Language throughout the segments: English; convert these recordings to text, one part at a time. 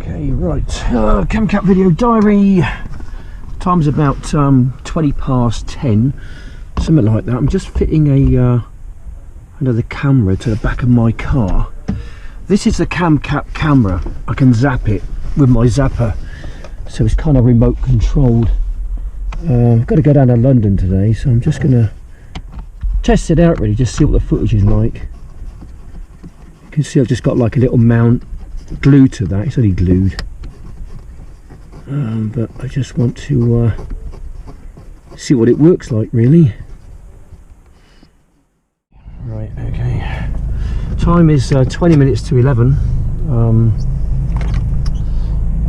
Okay, right. CamCap video diary. Time's about 20 past 10, something like that. I'm just fitting another camera to the back of my car. This is the CamCap camera. I can zap it with my zapper, so it's kind of remote controlled. I've got to go down to London today, so I'm just gonna test it out really, just see what the footage is like. You can see I've just got like a little mount glued to that. It's only glued, but I just want to see what it works like really. Right, okay, time is 20 minutes to 11.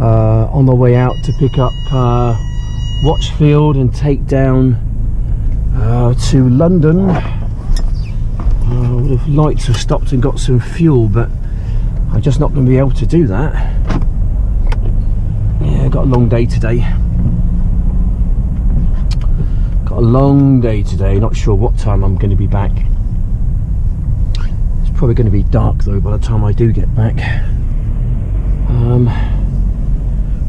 On the way out to pick up Watchfield and take down to London. I would have liked to have stopped and got some fuel, but I'm just not going to be able to do that. Yeah, got a long day today. Got a long day today. Not sure what time I'm going to be back. It's probably going to be dark though by the time I do get back.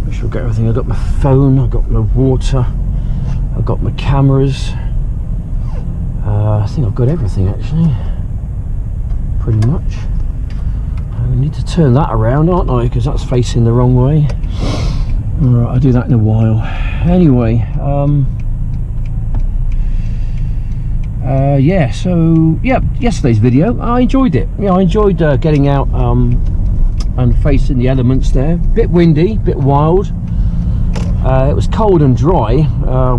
I shall get everything. I've got my phone, I've got my water, I've got my cameras. I think I've got everything actually, pretty much. I need to turn that around, aren't I, because that's facing the wrong way. Alright, I'll do that in a while. Anyway, yeah, so yeah, yesterday's video, I enjoyed it. Yeah, I enjoyed getting out and facing the elements there. Bit windy, bit wild. It was cold and dry,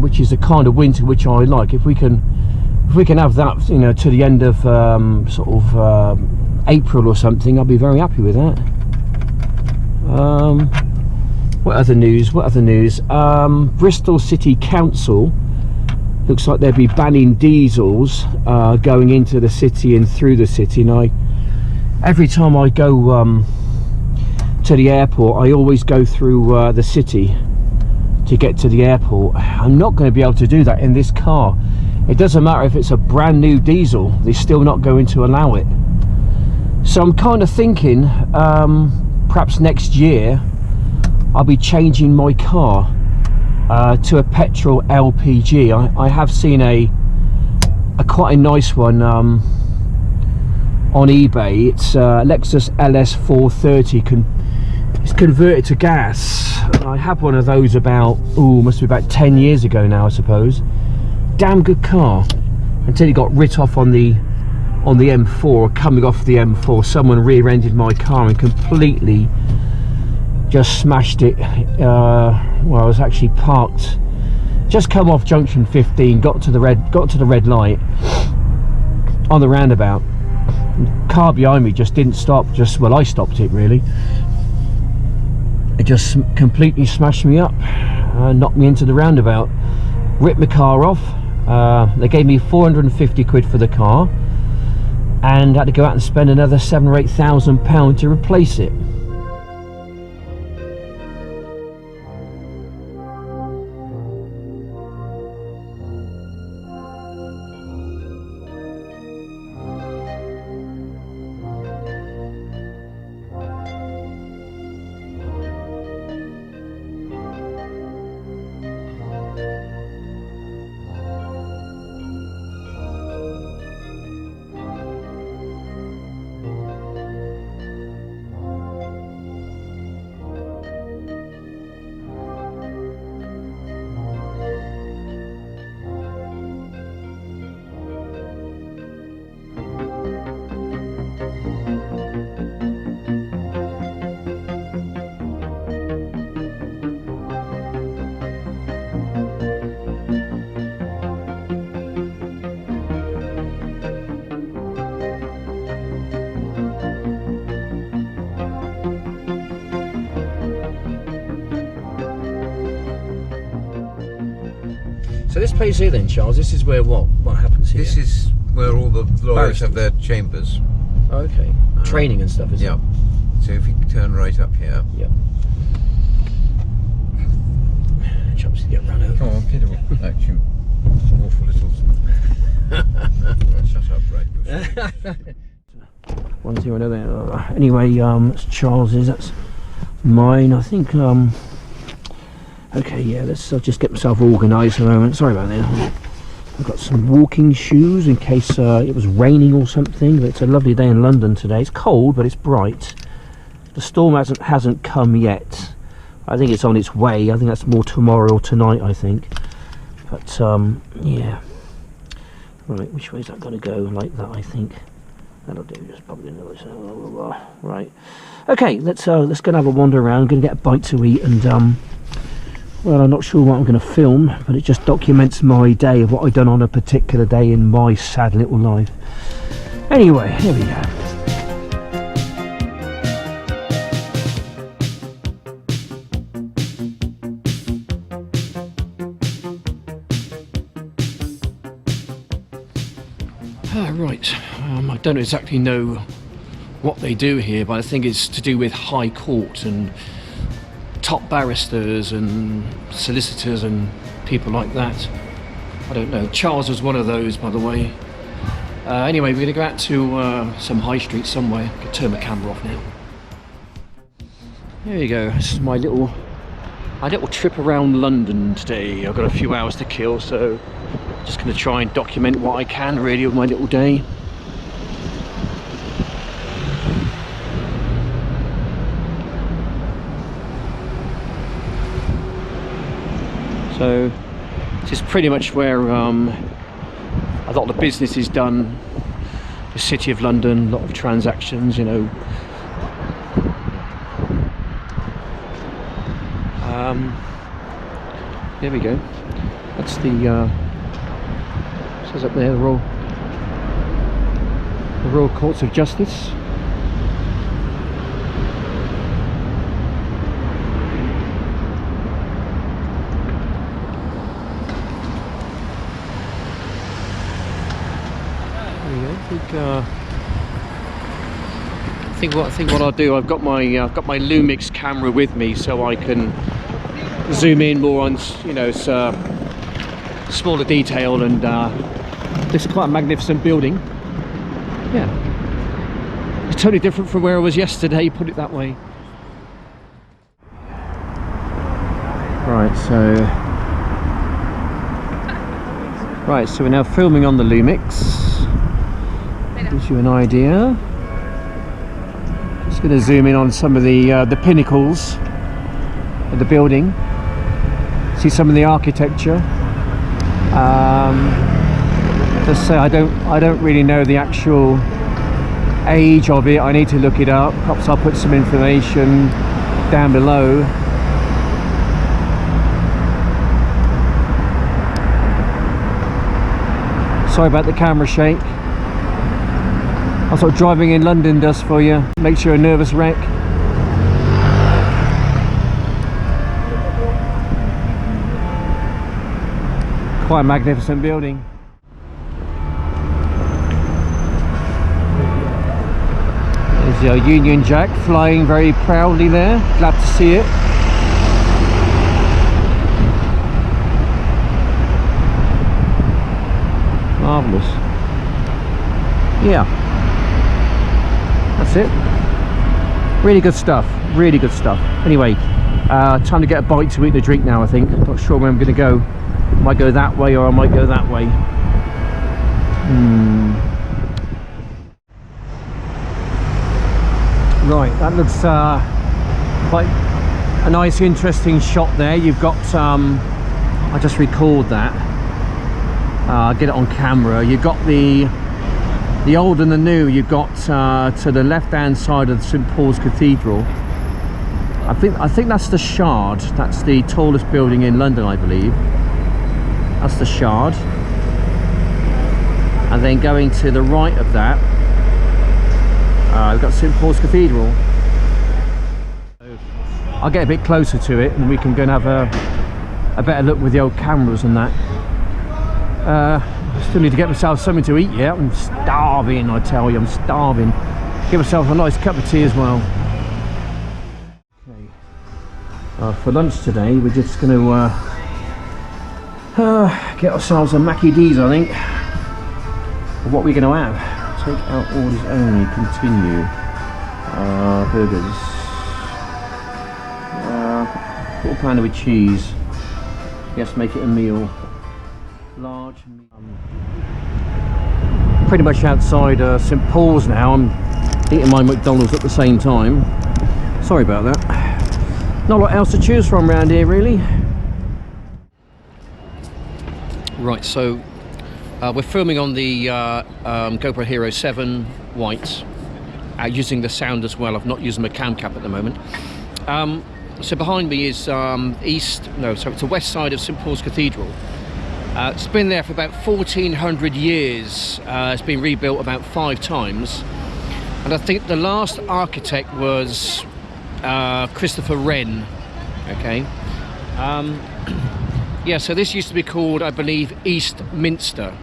which is the kind of winter which I like. If we can have that, you know, to the end of sort of April or something, I'll be very happy with that. What other news? Bristol City Council looks like they'll be banning diesels going into the city and through the city. And every time I go to the airport, I always go through the city to get to the airport. I'm not going to be able to do that in this car. It doesn't matter if it's a brand new diesel, they're still not going to allow it. So I'm kind of thinking perhaps next year I'll be changing my car to a petrol LPG. I have seen a quite a nice one on eBay. It's Lexus LS430. It's converted to gas. I had one of those about, must be about 10 years ago now, I suppose. Damn good car, until it got writ off on the M4, or coming off the M4. Someone rear-ended my car and completely just smashed it. Well, I was actually parked, just come off junction 15, got to the red light on the roundabout. The car behind me just didn't stop. Well, I stopped it really. It just completely smashed me up, knocked me into the roundabout, ripped my car off. They gave me 450 quid for the car, and had to go out and spend another £7,000 or £8,000 to replace it. So this place here then, Charles, this is where what happens here? This is where all the lawyers have their chambers. Okay. Training and stuff, is it? Yeah. So if you turn right up here. Yep. Chumps to get run over. Oh, kid, actually, awful little. Shut up, right. One, two, another. Anyway, it's Charles's. That's mine. I think okay, yeah, I'll just get myself organised a moment. Sorry about that. I've got some walking shoes in case it was raining or something. But it's a lovely day in London today. It's cold, but it's bright. The storm hasn't come yet. I think it's on its way. I think that's more tomorrow or tonight, I think. But yeah. Right, which way is that going to go? Like that, I think. That'll do. Just probably another. Right. Okay, let's go and have a wander around. I'm going to get a bite to eat and well, I'm not sure what I'm going to film, but it just documents my day of what I've done on a particular day in my sad little life. Anyway, here we go. Right, I don't exactly know what they do here, but I think it's to do with High Court and top barristers and solicitors and people like that. I don't know. Charles was one of those, by the way. Anyway, we're going to go out to some high street somewhere. I can turn my camera off now. There you go. This is my little trip around London today. I've got a few hours to kill, so just going to try and document what I can really of my little day. So this is pretty much where a lot of the business is done. The City of London, a lot of transactions, you know. There we go. That's the says up there the Royal Courts of Justice. I think what I'll do, I've got my Lumix camera with me, so I can zoom in more on, you know, smaller detail. And this is quite a magnificent building. Yeah, it's totally different from where I was yesterday, put it that way. Right, so we're now filming on the Lumix. Gives you an idea. Just going to zoom in on some of the pinnacles of the building. See some of the architecture. Just say I don't really know the actual age of it. I need to look it up. Perhaps I'll put some information down below. Sorry about the camera shake. That's what driving in London does for you. Makes you a nervous wreck. Quite a magnificent building. There's your Union Jack flying very proudly there. Glad to see it. Marvellous. Yeah. That's it. Really good stuff. Really good stuff. Anyway, time to get a bite to eat and a drink now, I think. Not sure where I'm going to go. Might go that way or I might go that way. Right, that looks quite a nice, interesting shot there. You've got, I just record that. I'll get it on camera. You've got the old and the new. You've got to the left-hand side of St Paul's Cathedral. I think that's the Shard. That's the tallest building in London, I believe. That's the Shard. And then going to the right of that, we've got St Paul's Cathedral. I'll get a bit closer to it and we can go and have a better look with the old cameras and that. Still need to get myself something to eat. Yeah, I'm starving, I tell you, I'm starving. Give myself a nice cup of tea as well. Okay. For lunch today, we're just going to get ourselves a Mackie D's, I think. What we're going to have? Take out orders only. Continue. Burgers. quarter pounder with cheese. Yes, make it a meal. Large meal. Pretty much outside St Paul's now. I'm eating my McDonald's at the same time. Sorry about that. Not a lot else to choose from around here, really. Right, so we're filming on the GoPro Hero 7 White, using the sound as well. I've not used my cam cap at the moment. So behind me is it's the west side of St Paul's Cathedral. It's been there for about 1400 years. It's been rebuilt about 5 times, and I think the last architect was Christopher Wren. Okay. Yeah, so this used to be called, I believe, East Minster.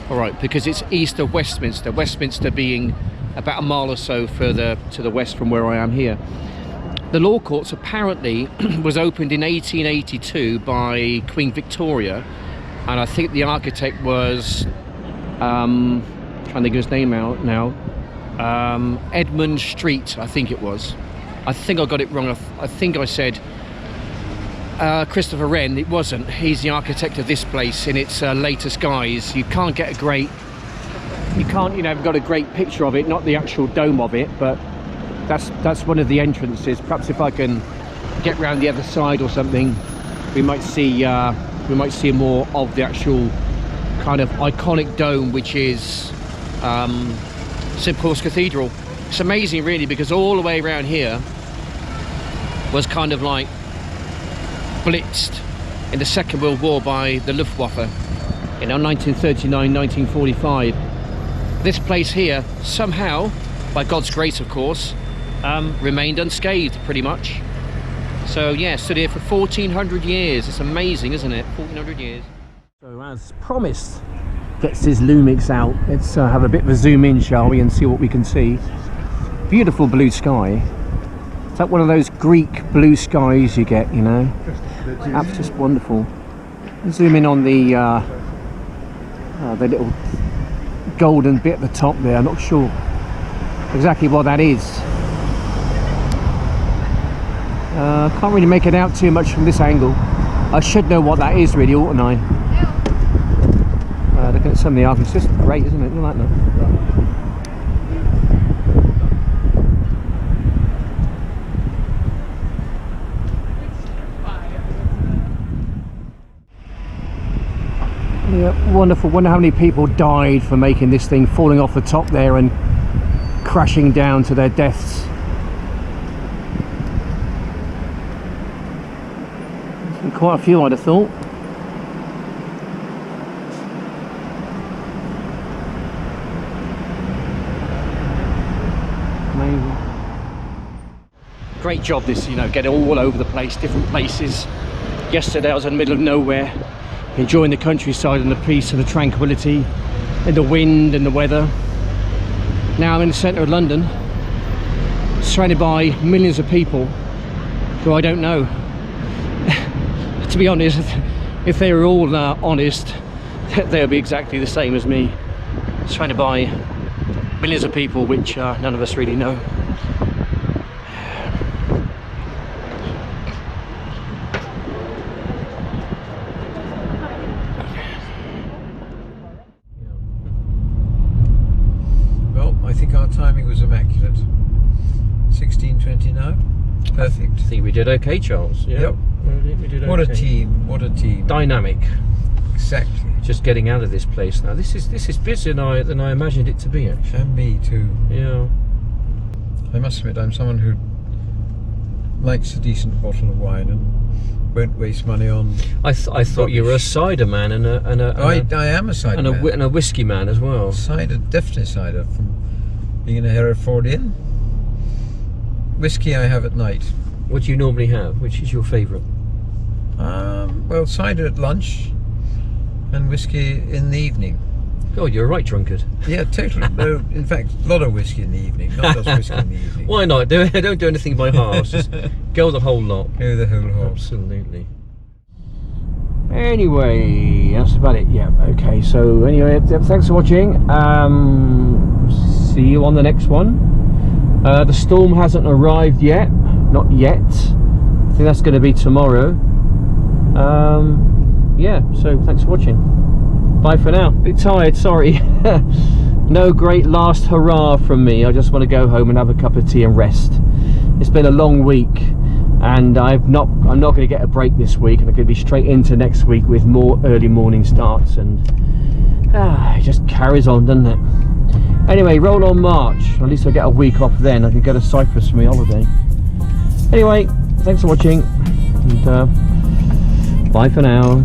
All right, because it's east of Westminster. Westminster being about a mile or so further to the west from where I am here. The Law Courts apparently was opened in 1882 by Queen Victoria, and I think the architect was trying to think of his name out now, Edmund Street, I think it was. I think I got it wrong. I think I said Christopher Wren. It wasn't. He's the architect of this place in its latest guise. You can't get a great, I've got a great picture of it, not the actual dome of it, but that's one of the entrances. Perhaps if I can get round the other side or something, we might see more of the actual kind of iconic dome, which is St Paul's Cathedral. It's amazing, really, because all the way around here was kind of like blitzed in the Second World War by the Luftwaffe, 1939, 1945. This place here somehow, by God's grace of course, remained unscathed pretty much. So yeah, stood here for 1400 years. It's amazing, isn't it? 1400 years. So as promised, gets his Lumix out. Let's have a bit of a zoom in, shall we, and see what we can see. Beautiful blue sky. It's like one of those Greek blue skies you get, That's just wonderful. Zoom in on the little golden bit at the top there. I'm not sure exactly what that is. Can't really make it out too much from this angle. I should know what that is, really, oughtn't I? Looking at some of the art, it's just great, isn't it? Look at that. Yeah, wonderful. Wonder how many people died for making this thing, falling off the top there and crashing down to their deaths. Quite a few, I'd have thought. Amazing. Great job this, getting all over the place, different places. Yesterday I was in the middle of nowhere, enjoying the countryside and the peace and the tranquility and the wind and the weather. Now I'm in the centre of London, surrounded by millions of people who I don't know. To be honest, if they were all honest, they would be exactly the same as me, surrounded by millions of people which none of us really know. Well, I think our timing was immaculate. 16:29, perfect. I think we did okay, Charles. Yeah. Yep. We did What okay. a team! What a team! Dynamic. Exactly. Just getting out of this place now. This is busier than I imagined it to be, actually. And me too. Yeah. I must admit, I'm someone who likes a decent bottle of wine and won't waste money on. I thought you were a cider man and I am a cider man. And a whiskey man as well. Cider, definitely cider, from being a Herefordian. Whiskey I have at night. What do you normally have? Which is your favourite? Well, cider at lunch and whiskey in the evening. Oh, you're a right drunkard. Yeah, totally. No, in fact, a lot of whiskey in the evening, not just whiskey in the evening. Why not? Don't do anything by halves. Just go the whole lot. Go the whole hog. Absolutely. Anyway, that's about it. Yeah. Okay. So anyway, thanks for watching. See you on the next one. The storm hasn't arrived yet. Not yet. I think that's going to be tomorrow. Yeah, so thanks for watching. Bye for now. Bit tired, sorry. No great last hurrah from me. I just want to go home and have a cup of tea and rest. It's been a long week, and I'm not going to get a break this week, and I'm going to be straight into next week with more early morning starts, and it just carries on, doesn't it? Anyway, roll on March. At least I get a week off then. I can go to Cyprus for my holiday. Anyway, thanks for watching, and bye for now.